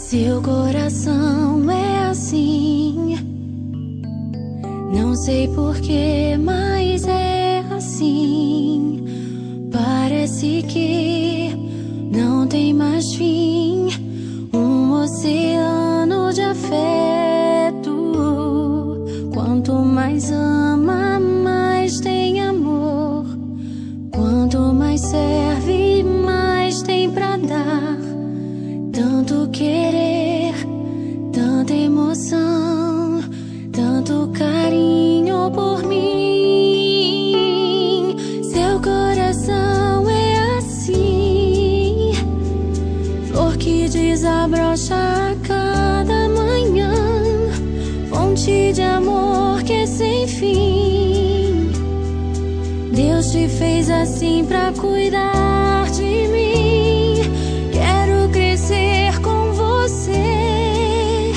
Seu coração é assim, não sei porquê, mas é assim. Parece que não tem mais fim, um oceano de afeto. Quanto mais ama, mais tem amor. Quanto mais serve, mais tem pra dar. Tanto querer, tanta emoção, tanto carinho por mim. Seu coração é assim, flor que desabrocha a cada manhã, fonte de amor que é sem fim. Deus te fez assim pra cuidar de mim. Quero crescer com você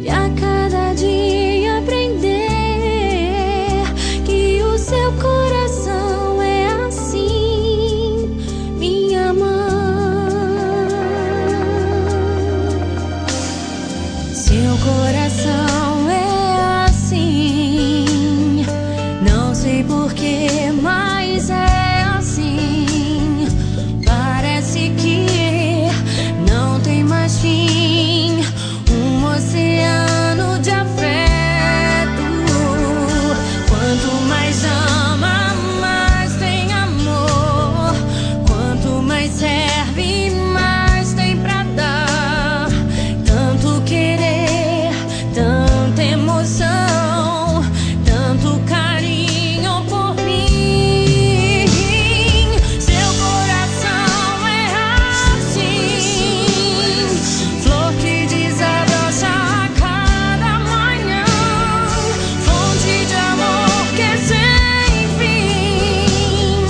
e a cada dia aprender que o seu coração é assim, minha mãe. Seu coração é assim, não sei porquê, mas é assim. Parece que não tem mais fim, um oceano de afeto. Quanto mais ama, mais tem amor. Quanto mais serve, mais tem pra dar. Tanto querer, tanta emoção, tanto carinho por mim. Seu coração é assim, flor que desabrocha a cada manhã, fonte de amor que é sem fim.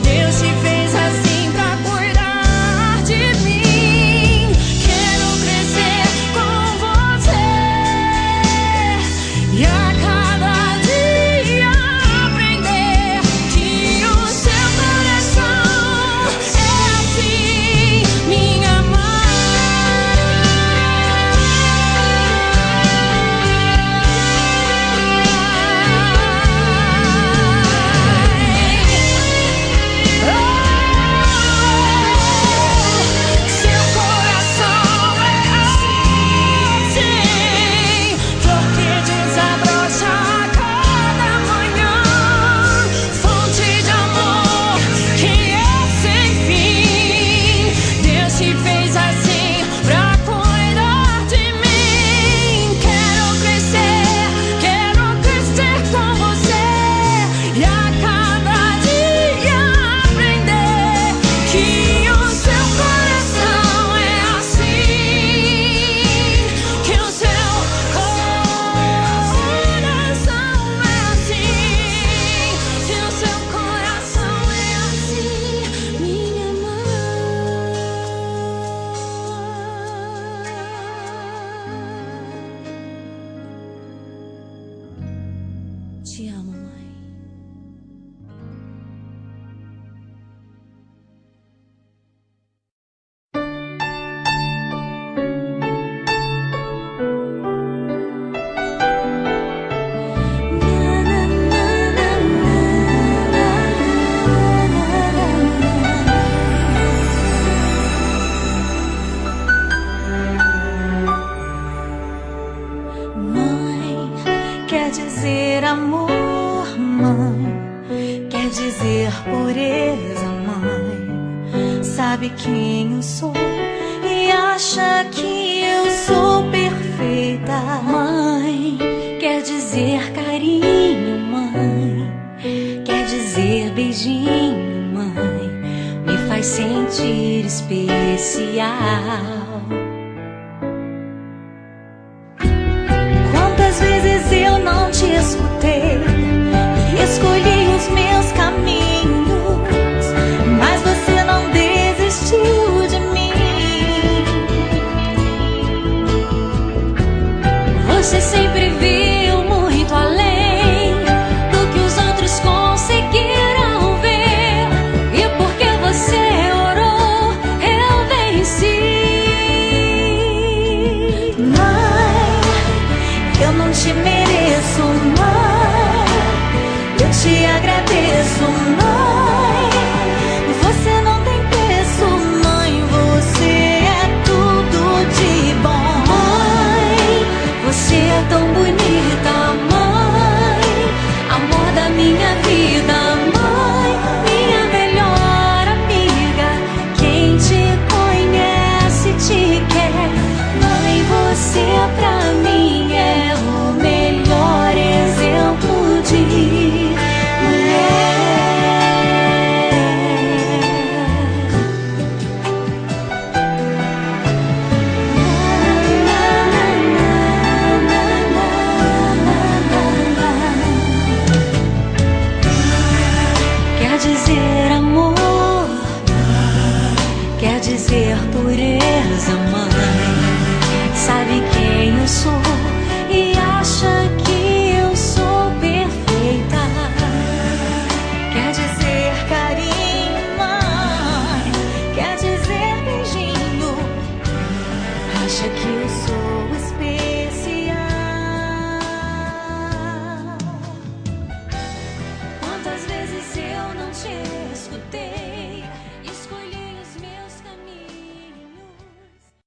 Deus te fez assim pra cuidar de mim. Quero crescer com você e a cada dia aprender que o seu coração é assim, minha Seu coração é assim, flor que desabrocha a cada manhã, fonte de amor que é sem fim. Deus te fez assim pra cuidar de mim. Quero crescer com você e a cada dia aprender que o seu coração é assim, que o seu coração é assim, que o seu coração é assim, minha mãe. Te amo, mãe. Mãe, quer dizer amor, mãe, quer dizer pureza, mãe. Sabe quem eu sou e acha que eu sou perfeita, mãe. Quer dizer carinho, mãe, quer dizer beijinho, mãe. Me faz sentir especial.